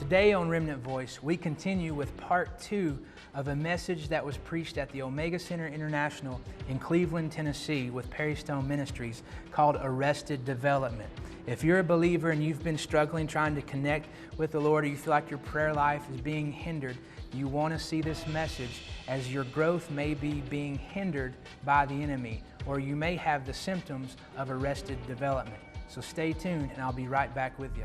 Today on Remnant Voice, we continue with part 2 of a message that was preached at the Omega Center International in Cleveland, Tennessee with Perry Stone Ministries called Arrested Development. If you're a believer and you've been struggling trying to connect with the Lord, or you feel like your prayer life is being hindered, you want to see this message as your growth may be being hindered by the enemy, or you may have the symptoms of arrested development. So stay tuned and I'll be right back with you.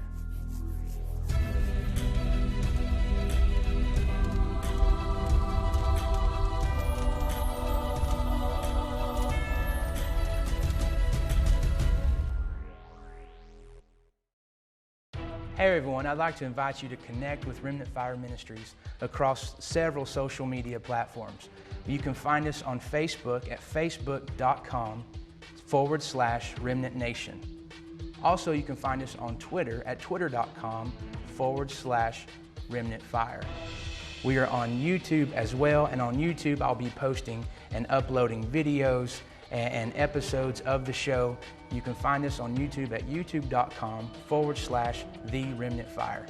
Hey everyone, I'd like to invite you to connect with Remnant Fire Ministries across several social media platforms. You can find us on Facebook at facebook.com/Remnant Nation. Also, you can find us on Twitter at twitter.com/Remnant Fire. We are on YouTube as well, and on YouTube I'll be posting and uploading videos and episodes of the show. You can find us on YouTube at youtube.com/The Remnant Fire.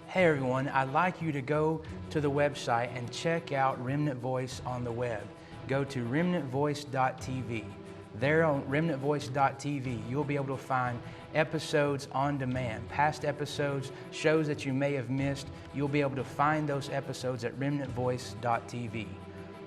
Hey everyone, I'd like you to go to the website and check out Remnant Voice on the web. Go to remnantvoice.tv. There on remnantvoice.tv, you'll be able to find episodes on demand, past episodes, shows that you may have missed. You'll be able to find those episodes at remnantvoice.tv.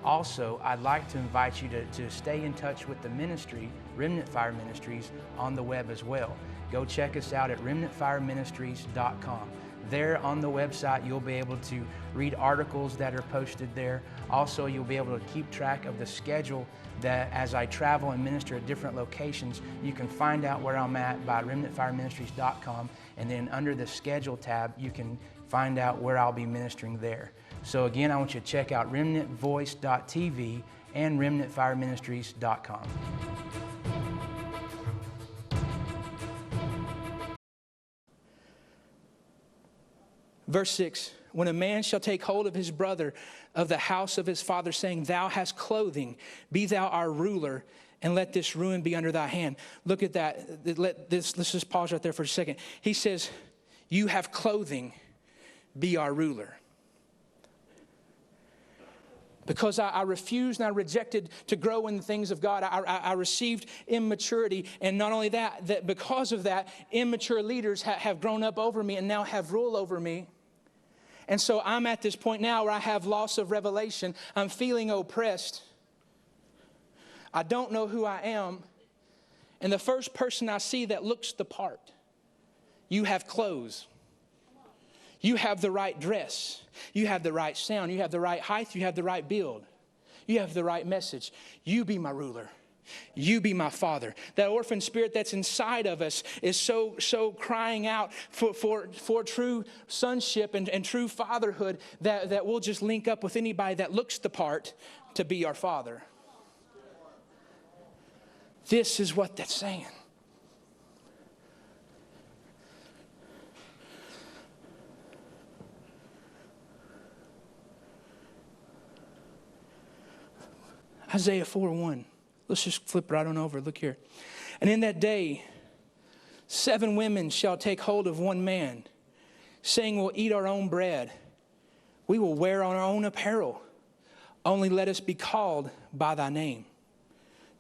Also, I'd like to invite you to stay in touch with the ministry, Remnant Fire Ministries, on the web as well. Go check us out at remnantfireministries.com. There on the website, you'll be able to read articles that are posted there. Also, you'll be able to keep track of the schedule that as I travel and minister at different locations, you can find out where I'm at by remnantfireministries.com, and then under the schedule tab, you can find out where I'll be ministering there. So again, I want you to check out remnantvoice.tv and remnantfireministries.com. Verse 6, when a man shall take hold of his brother of the house of his father, saying, Thou hast clothing, be thou our ruler, and let this ruin be under thy hand. Look at that. Let's just pause right there for a second. He says, you have clothing, be our ruler. Because I refused and I rejected to grow in the things of God, I received immaturity. And not only that because of that, immature leaders have grown up over me and now have rule over me. And so I'm at this point now where I have loss of revelation. I'm feeling oppressed. I don't know who I am. And the first person I see that looks the part, you have clothes. You have the right dress. You have the right sound. You have the right height. You have the right build. You have the right message. You be my ruler. You be my father. That orphan spirit that's inside of us is so crying out for true sonship and true fatherhood that we'll just link up with anybody that looks the part to be our father. This is what that's saying. Isaiah 4:1. Let's just flip right on over. Look here. And in that day, 7 women shall take hold of one man, saying, we'll eat our own bread. We will wear our own apparel. Only let us be called by thy name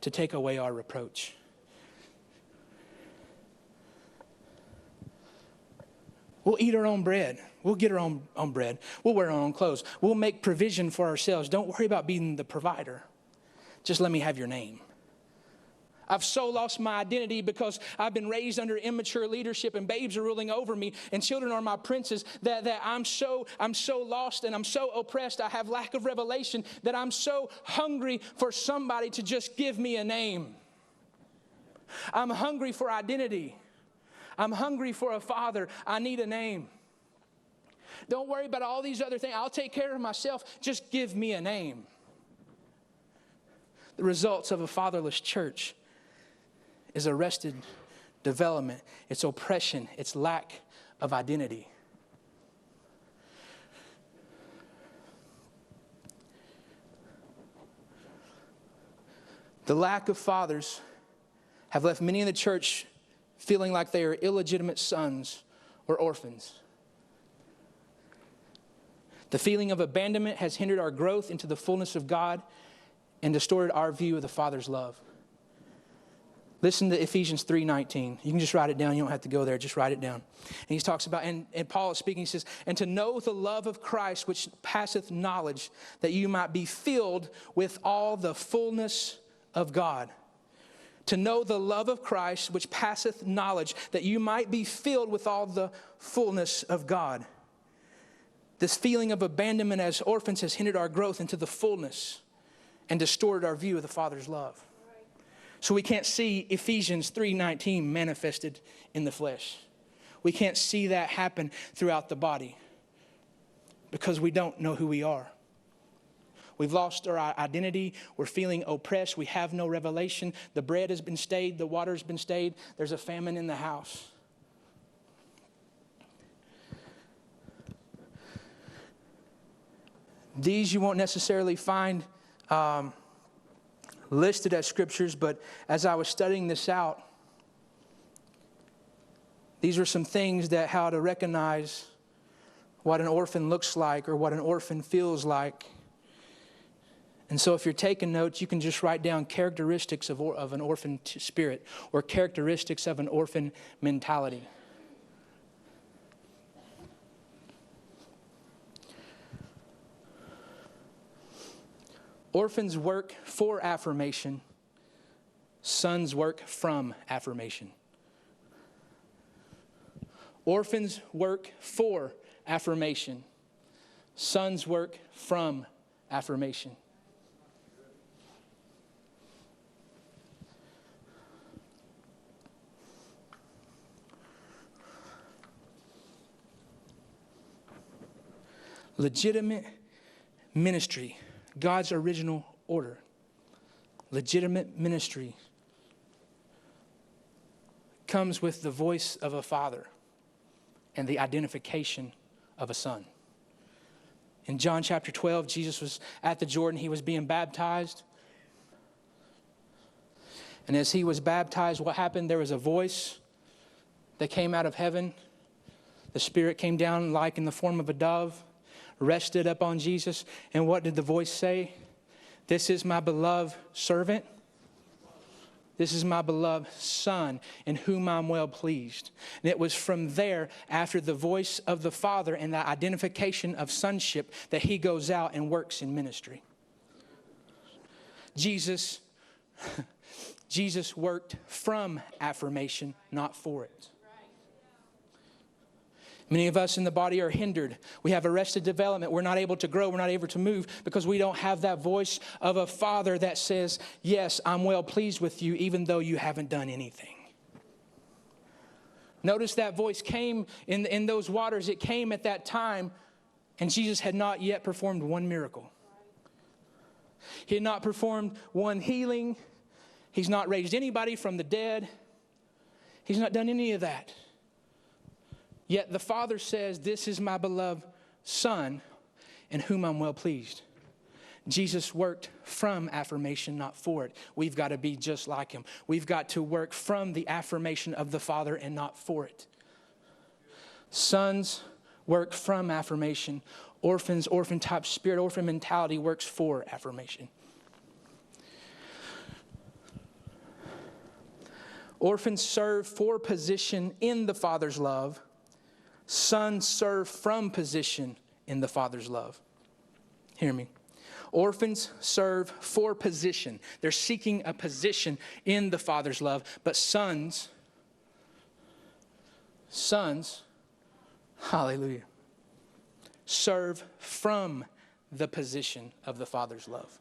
to take away our reproach. We'll eat our own bread. We'll get our own bread. We'll wear our own clothes. We'll make provision for ourselves. Don't worry about being the provider. Just let me have your name. I've so lost my identity because I've been raised under immature leadership and babes are ruling over me and children are my princes that I'm so lost and I'm so oppressed. I have lack of revelation that I'm so hungry for somebody to just give me a name. I'm hungry for identity. I'm hungry for a father. I need a name. Don't worry about all these other things. I'll take care of myself. Just give me a name. The results of a fatherless church is arrested development. It's oppression. It's lack of identity. The lack of fathers have left many in the church feeling like they are illegitimate sons or orphans. The feeling of abandonment has hindered our growth into the fullness of God and distorted our view of the Father's love. Listen to Ephesians 3:19. You can just write it down. You don't have to go there. Just write it down. And he talks about, and Paul is speaking, he says, and to know the love of Christ which passeth knowledge, that you might be filled with all the fullness of God. To know the love of Christ which passeth knowledge, that you might be filled with all the fullness of God. This feeling of abandonment as orphans has hindered our growth into the fullness and distorted our view of the Father's love. So we can't see Ephesians 3:19 manifested in the flesh. We can't see that happen throughout the body because we don't know who we are. We've lost our identity. We're feeling oppressed. We have no revelation. The bread has been stayed. The water has been stayed. There's a famine in the house. These you won't necessarily find listed as scriptures, but as I was studying this out, these were some things that how to recognize what an orphan looks like or what an orphan feels like. And so if you're taking notes, you can just write down characteristics of an orphan spirit or characteristics of an orphan mentality. Orphans work for affirmation. Sons work from affirmation. Orphans work for affirmation. Sons work from affirmation. Legitimate ministry. God's original order. Legitimate ministry comes with the voice of a father and the identification of a son. In John chapter 12, Jesus was at the Jordan. He was being baptized. And as he was baptized, what happened? There was a voice that came out of heaven. The Spirit came down like in the form of a dove, rested upon Jesus. And what did the voice say? This is my beloved servant. This is my beloved son, in whom I'm well pleased. And it was from there, after the voice of the Father and the identification of sonship, that he goes out and works in ministry. Jesus worked from affirmation, not for it. Many of us in the body are hindered. We have arrested development. We're not able to grow. We're not able to move because we don't have that voice of a father that says, yes, I'm well pleased with you, even though you haven't done anything. Notice that voice came in those waters. It came at that time, and Jesus had not yet performed one miracle. He had not performed one healing. He's not raised anybody from the dead. He's not done any of that. Yet the Father says, this is my beloved Son, in whom I'm well pleased. Jesus worked from affirmation, not for it. We've got to be just like him. We've got to work from the affirmation of the Father and not for it. Sons work from affirmation. Orphans, orphan type spirit, orphan mentality works for affirmation. Orphans serve for position in the Father's love. Sons serve from position in the Father's love. Hear me. Orphans serve for position. They're seeking a position in the Father's love. But sons, hallelujah, serve from the position of the Father's love.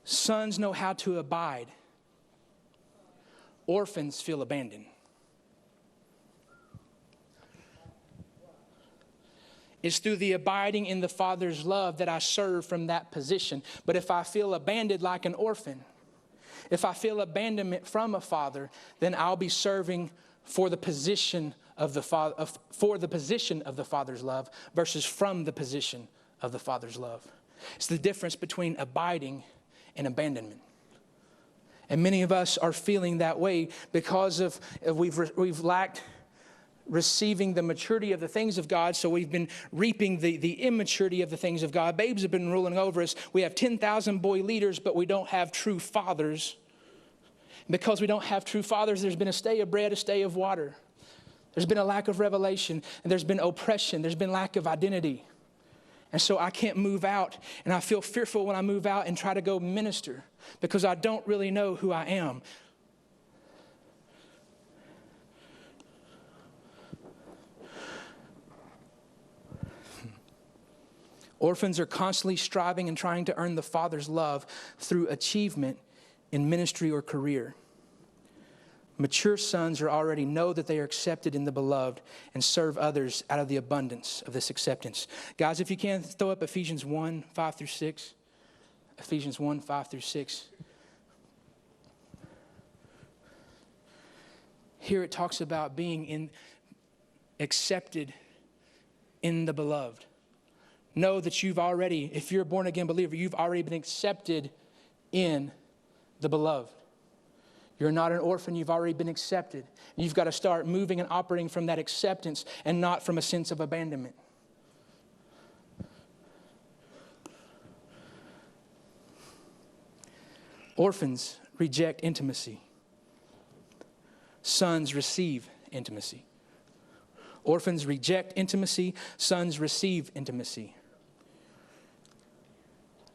Sons know how to abide. Orphans feel abandoned. It's through the abiding in the Father's love that I serve from that position. But if I feel abandoned like an orphan, if I feel abandonment from a father, then I'll be serving for the position of the Father's love versus from the position of the Father's love. It's the difference between abiding and abandonment. And many of us are feeling that way because of we've lacked receiving the maturity of the things of God, so we've been reaping the immaturity of the things of God. Babes have been ruling over us. We have 10,000 boy leaders, but we don't have true fathers. Because we don't have true fathers, there's been a stay of bread, a stay of water. There's been a lack of revelation, and there's been oppression. There's been lack of identity. And so I can't move out, and I feel fearful when I move out and try to go minister because I don't really know who I am. Orphans are constantly striving and trying to earn the Father's love through achievement in ministry or career. Mature sons already know that they are accepted in the beloved and serve others out of the abundance of this acceptance. Guys, if you can, throw up Ephesians 1, 5 through 6. Ephesians 1, 5 through 6. Here it talks about being accepted in the beloved. Know that you've already, if you're a born-again believer, you've already been accepted in the beloved. You're not an orphan, you've already been accepted. You've got to start moving and operating from that acceptance and not from a sense of abandonment. Orphans reject intimacy. Sons receive intimacy. Orphans reject intimacy. Sons receive intimacy.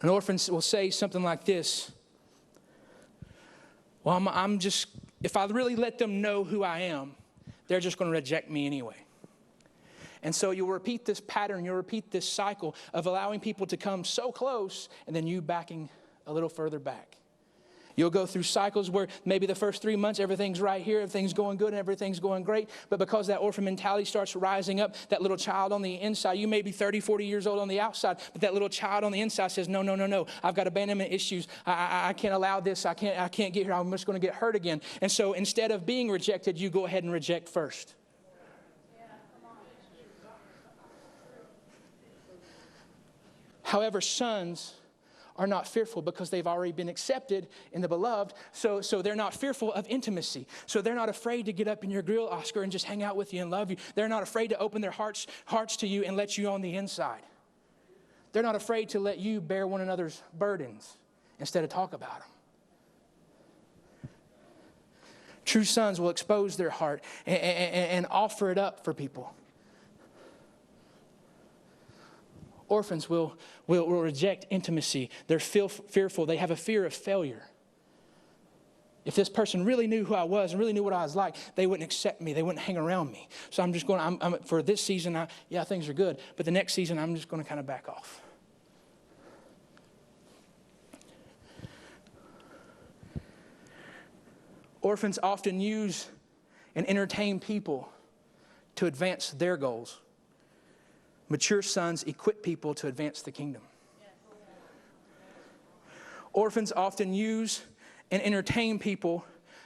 An orphan will say something like this: well, I'm just, if I really let them know who I am, they're just going to reject me anyway. And so you'll repeat this pattern, you'll repeat this cycle of allowing people to come so close and then you backing a little further back. You'll go through cycles where maybe the first 3 months, everything's right here, everything's going good, and everything's going great. But because that orphan mentality starts rising up, that little child on the inside, you may be 30, 40 years old on the outside, but that little child on the inside says, no, I've got abandonment issues. I can't allow this. I can't get here. I'm just going to get hurt again. And so instead of being rejected, you go ahead and reject first. However, sons are not fearful because they've already been accepted in the beloved. So they're not fearful of intimacy. So they're not afraid to get up in your grill, Oscar, and just hang out with you and love you. They're not afraid to open their hearts to you and let you on the inside. They're not afraid to let you bear one another's burdens instead of talk about them. True sons will expose their heart and offer it up for people. Orphans will reject intimacy. They're fearful. They have a fear of failure. If this person really knew who I was and really knew what I was like, they wouldn't accept me. They wouldn't hang around me. So I'm just going, for this season, things are good. But the next season, I'm just going to kind of back off. Orphans often use and entertain people to advance their goals. Mature sons equip people to advance the kingdom. Orphans often use and entertain people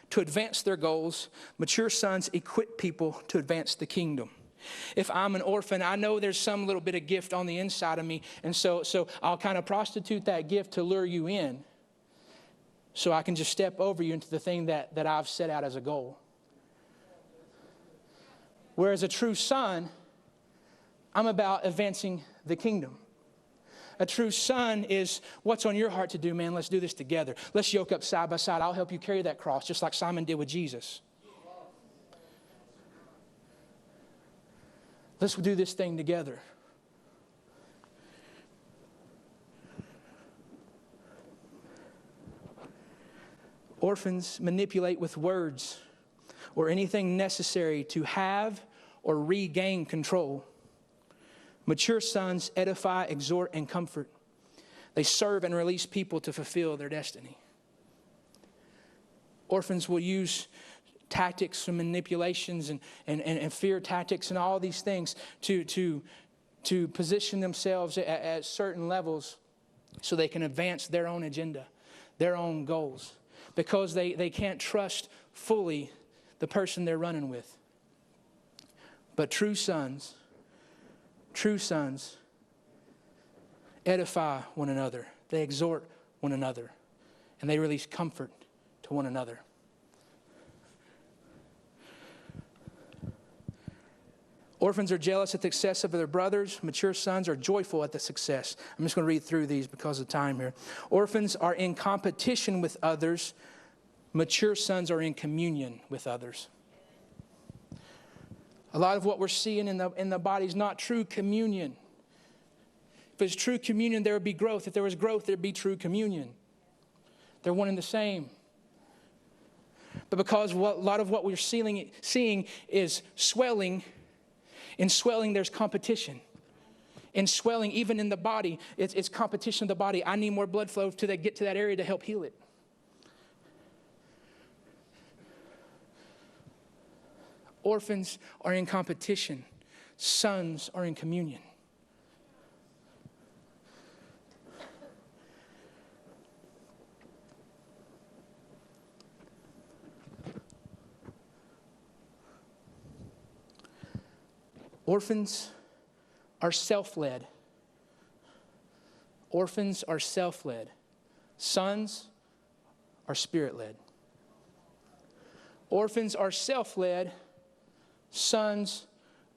to advance their goals. Mature sons equip people to advance the kingdom. If I'm an orphan, I know there's some little bit of gift on the inside of me, and so I'll kind of prostitute that gift to lure you in so I can just step over you into the thing that I've set out as a goal. Whereas a true son, I'm about advancing the kingdom. A true son is, what's on your heart to do, man? Let's do this together. Let's yoke up side by side. I'll help you carry that cross, just like Simon did with Jesus. Let's do this thing together. Orphans manipulate with words or anything necessary to have or regain control. Mature sons edify, exhort, and comfort. They serve and release people to fulfill their destiny. Orphans will use tactics and manipulations and fear tactics and all these things to position themselves at certain levels so they can advance their own agenda, their own goals, because they can't trust fully the person they're running with. But true sons edify one another. They exhort one another. And they release comfort to one another. Orphans are jealous at the success of their brothers. Mature sons are joyful at the success. I'm just going to read through these because of time here. Orphans are in competition with others. Mature sons are in communion with others. A lot of what we're seeing in the body is not true communion. If it's true communion, there would be growth. If there was growth, there would be true communion. They're one and the same. But because a lot of what we're seeing is swelling, in swelling there's competition. In swelling, even in the body, it's competition in the body. I need more blood flow to get to that area to help heal it. Orphans are in competition. Sons are in communion. Orphans are self-led. Orphans are self-led. Sons are spirit-led. Orphans are self-led. Sons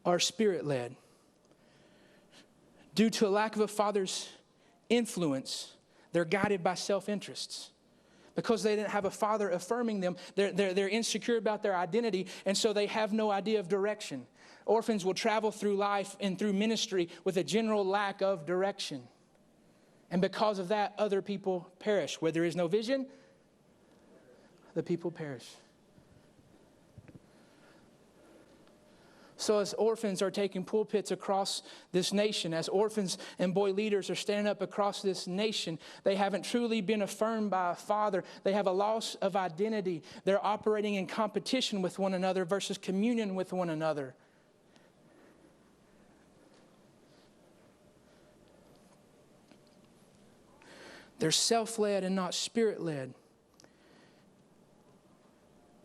are spirit-led. Due to a lack of a father's influence, they're guided by self-interests. Because they didn't have a father affirming them, they're insecure about their identity, and so they have no idea of direction. Orphans will travel through life and through ministry with a general lack of direction. And because of that, other people perish. Where there is no vision, the people perish. So as orphans are taking pulpits across this nation, as orphans and boy leaders are standing up across this nation, they haven't truly been affirmed by a father. They have a loss of identity. They're operating in competition with one another versus communion with one another. They're self-led and not spirit-led.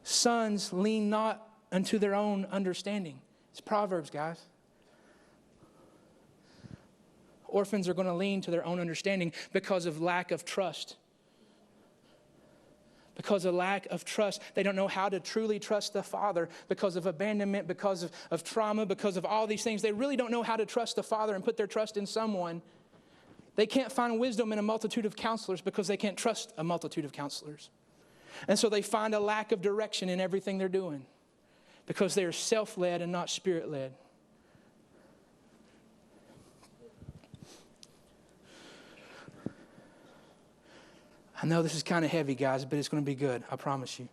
Sons lean not unto their own understanding. It's Proverbs, guys. Orphans are going to lean to their own understanding because of lack of trust. Because of lack of trust. They don't know how to truly trust the father because of abandonment, because of trauma, because of all these things. They really don't know how to trust the father and put their trust in someone. They can't find wisdom in a multitude of counselors because they can't trust a multitude of counselors. And so they find a lack of direction in everything they're doing because they are self-led and not spirit-led. I know this is kind of heavy, guys, but it's going to be good. I promise you.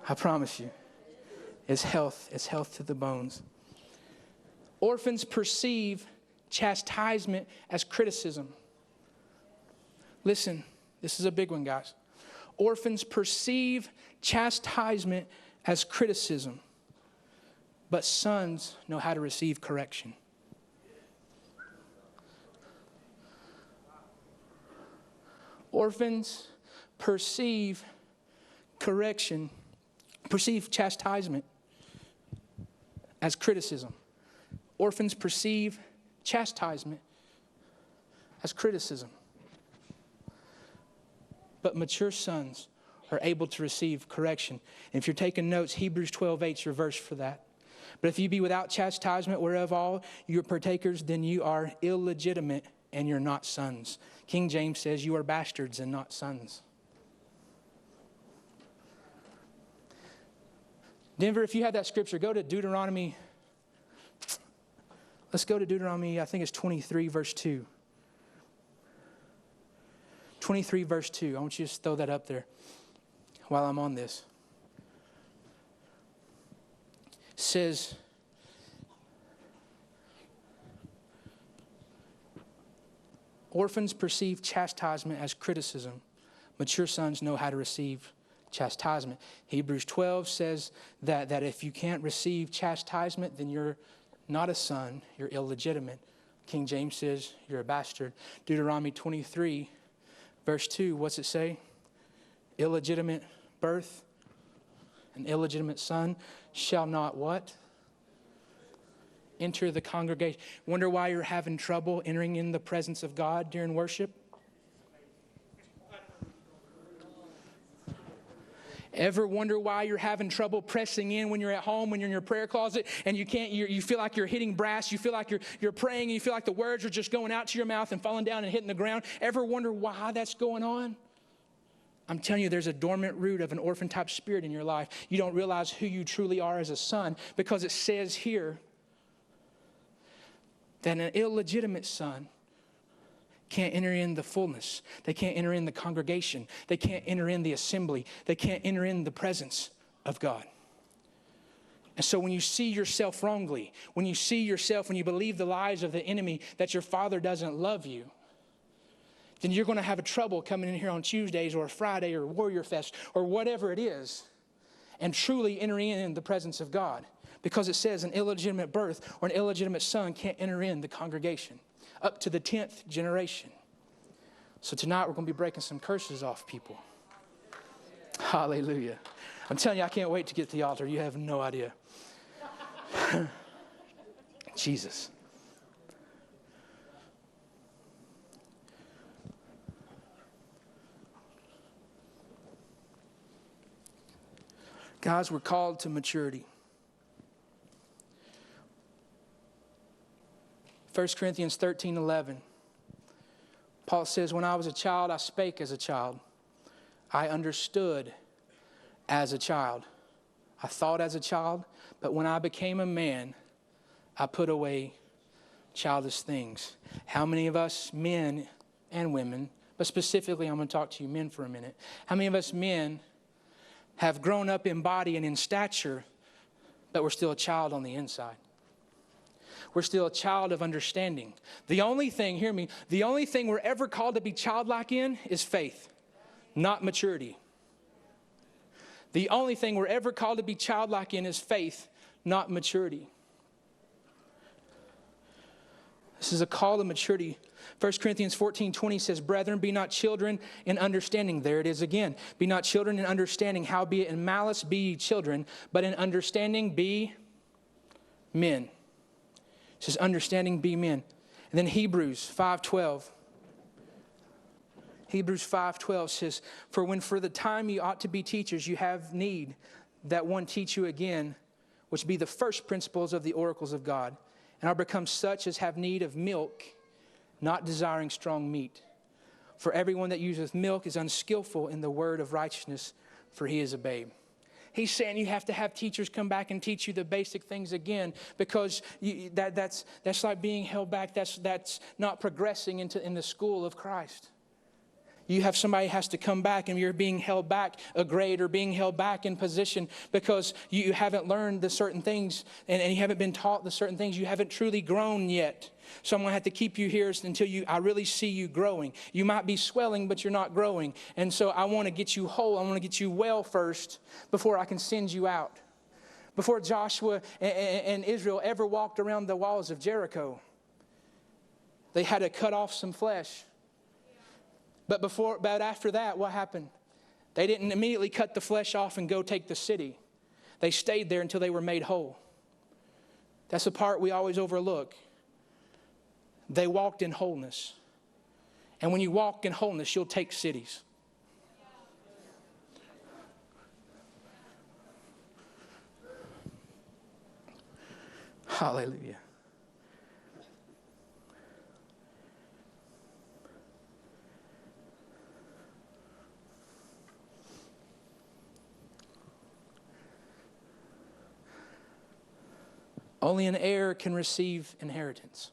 I promise you. It's health. It's health to the bones. Orphans perceive chastisement as criticism. Listen, this is a big one, guys. Orphans perceive chastisement as criticism, but sons know how to receive correction. Orphans perceive chastisement as criticism. Orphans perceive chastisement as criticism. But mature sons are able to receive correction. And if you're taking notes, Hebrews 12:8 is your verse for that. But if you be without chastisement, whereof all you're partakers, then you are illegitimate and you're not sons. King James says you are bastards and not sons. Denver, if you have that scripture, go to Deuteronomy. Let's go to Deuteronomy, I think it's 23, verse 2. 23, verse 2. I want you to just throw that up there while I'm on this. It says, orphans perceive chastisement as criticism. Mature sons know how to receive chastisement. Hebrews 12 says that if you can't receive chastisement, then you're not a son, you're illegitimate. King James says you're a bastard. Deuteronomy 23, verse 2, what's it say? Illegitimate birth, an illegitimate son shall not what? enter the congregation. Wonder why you're having trouble entering in the presence of God during worship? Ever wonder why you're having trouble pressing in when you're at home, when you're in your prayer closet, and you can't? You feel like you're hitting brass. You feel like you're praying, and you feel like the words are just going out to your mouth and falling down and hitting the ground. Ever wonder why that's going on? I'm telling you, there's a dormant root of an orphan-type spirit in your life. You don't realize who you truly are as a son, because it says here that an illegitimate son can't enter in the fullness. They can't enter in the congregation. They can't enter in the assembly. They can't enter in the presence of God. And so when you see yourself wrongly, when you believe the lies of the enemy that your father doesn't love you, then you're going to have a trouble coming in here on Tuesdays or Friday or Warrior Fest or whatever it is and truly entering in the presence of God. Because it says an illegitimate birth or an illegitimate son can't enter in the congregation up to the 10th generation. So tonight we're going to be breaking some curses off people. Hallelujah. I'm telling you, I can't wait to get to the altar. You have no idea. Jesus. Guys, we're called to maturity. 1 Corinthians 13:11. Paul says, when I was a child, I spake as a child. I understood as a child. I thought as a child, but when I became a man, I put away childish things. How many of us men and women, but specifically I'm going to talk to you men for a minute. How many of us men have grown up in body and in stature, but we're still a child on the inside? We're still a child of understanding. The only thing, hear me, the only thing we're ever called to be childlike in is faith, not maturity. The only thing we're ever called to be childlike in is faith, not maturity. This is a call to maturity. 1 Corinthians 14:20 says, brethren, be not children in understanding. There it is again. Be not children in understanding, howbeit in malice be ye children, but in understanding be men. It says, understanding be men. And then Hebrews 5:12. Hebrews 5:12 says, for when for the time you ought to be teachers, you have need that one teach you again, which be the first principles of the oracles of God, and are become such as have need of milk, not desiring strong meat. For everyone that useth milk is unskillful in the word of righteousness, for he is a babe. He's saying you have to have teachers come back and teach you the basic things again, because that's like being held back. That's not progressing in the school of Christ. You have somebody has to come back and you're being held back a grade or being held back in position because you haven't learned the certain things and you haven't been taught the certain things. You haven't truly grown yet. So I'm going to have to keep you here until I really see you growing. You might be swelling, but you're not growing. And so I want to get you whole. I want to get you well first before I can send you out. Before Joshua and Israel ever walked around the walls of Jericho, they had to cut off some flesh. But after that, what happened? They didn't immediately cut the flesh off and go take the city. They stayed there until they were made whole. That's the part we always overlook. They walked in wholeness. And when you walk in wholeness, you'll take cities. Hallelujah. Only an heir can receive inheritance.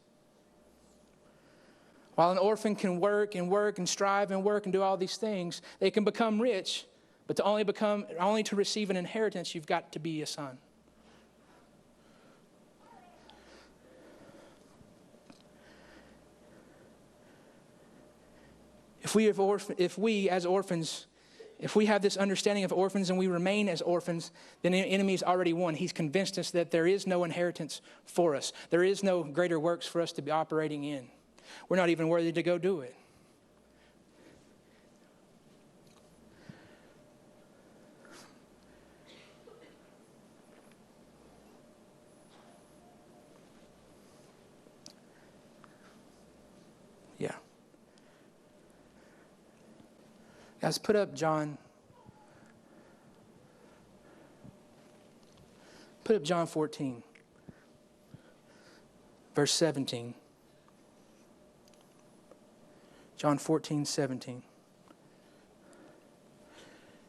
While an orphan can work and strive and work and do all these things, they can become rich, but to only to receive an inheritance, you've got to be a son. If we as orphans, if we have this understanding of orphans and we remain as orphans, then the enemy has already won. He's convinced us that there is no inheritance for us. There is no greater works for us to be operating in. We're not even worthy to go do it. Guys, put up John 14, verse 17. John 14, 17.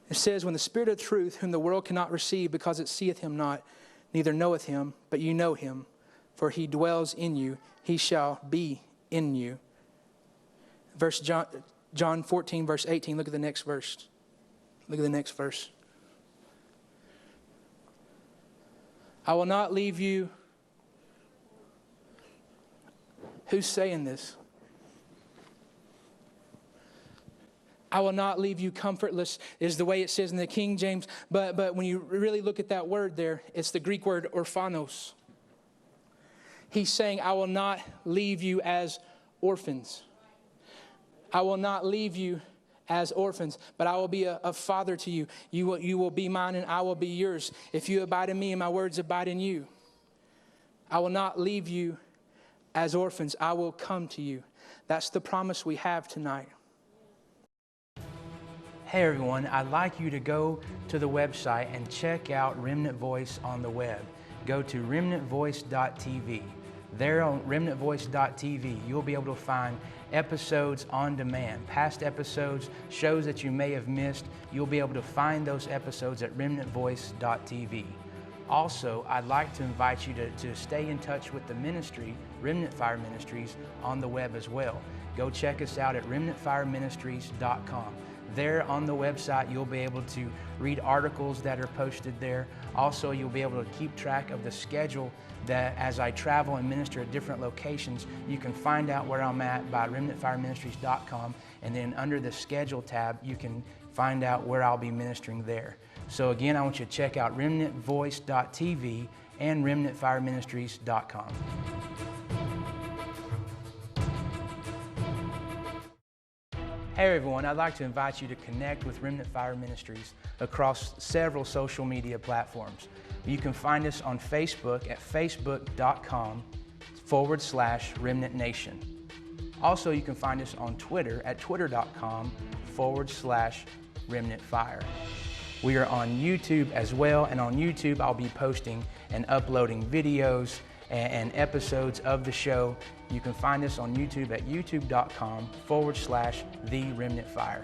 It says, when the Spirit of truth, whom the world cannot receive because it seeth him not, neither knoweth him, but you know him, for he dwells in you, he shall be in you. John 14, verse 18. Look at the next verse. Look at the next verse. I will not leave you. Who's saying this? I will not leave you comfortless is the way it says in the King James. But when you really look at that word there, it's the Greek word orphanos. He's saying, I will not leave you as orphans. I will not leave you as orphans, but I will be a father to you. You will be mine and I will be yours. If you abide in me and my words abide in you. I will not leave you as orphans. I will come to you. That's the promise we have tonight. Hey everyone, I'd like you to go to the website and check out Remnant Voice on the web. Go to remnantvoice.tv. There on remnantvoice.tv, you'll be able to find episodes on demand, past episodes, shows that you may have missed. You'll be able to find those episodes at remnantvoice.tv. Also, I'd like to invite you to stay in touch with the ministry, Remnant Fire Ministries, on the web as well. Go check us out at remnantfireministries.com. There on the website, you'll be able to read articles that are posted there. Also, you'll be able to keep track of the schedule that as I travel and minister at different locations, you can find out where I'm at by remnantfireministries.com, and then under the schedule tab, you can find out where I'll be ministering there. So again, I want you to check out remnantvoice.tv and remnantfireministries.com. Hey everyone, I'd like to invite you to connect with Remnant Fire Ministries across several social media platforms. You can find us on Facebook at facebook.com/Remnant Nation. Also, you can find us on Twitter at twitter.com/Remnant Fire. We are on YouTube as well, and on YouTube I'll be posting and uploading videos and episodes of the show. You can find us on YouTube at youtube.com/The Remnant Fire.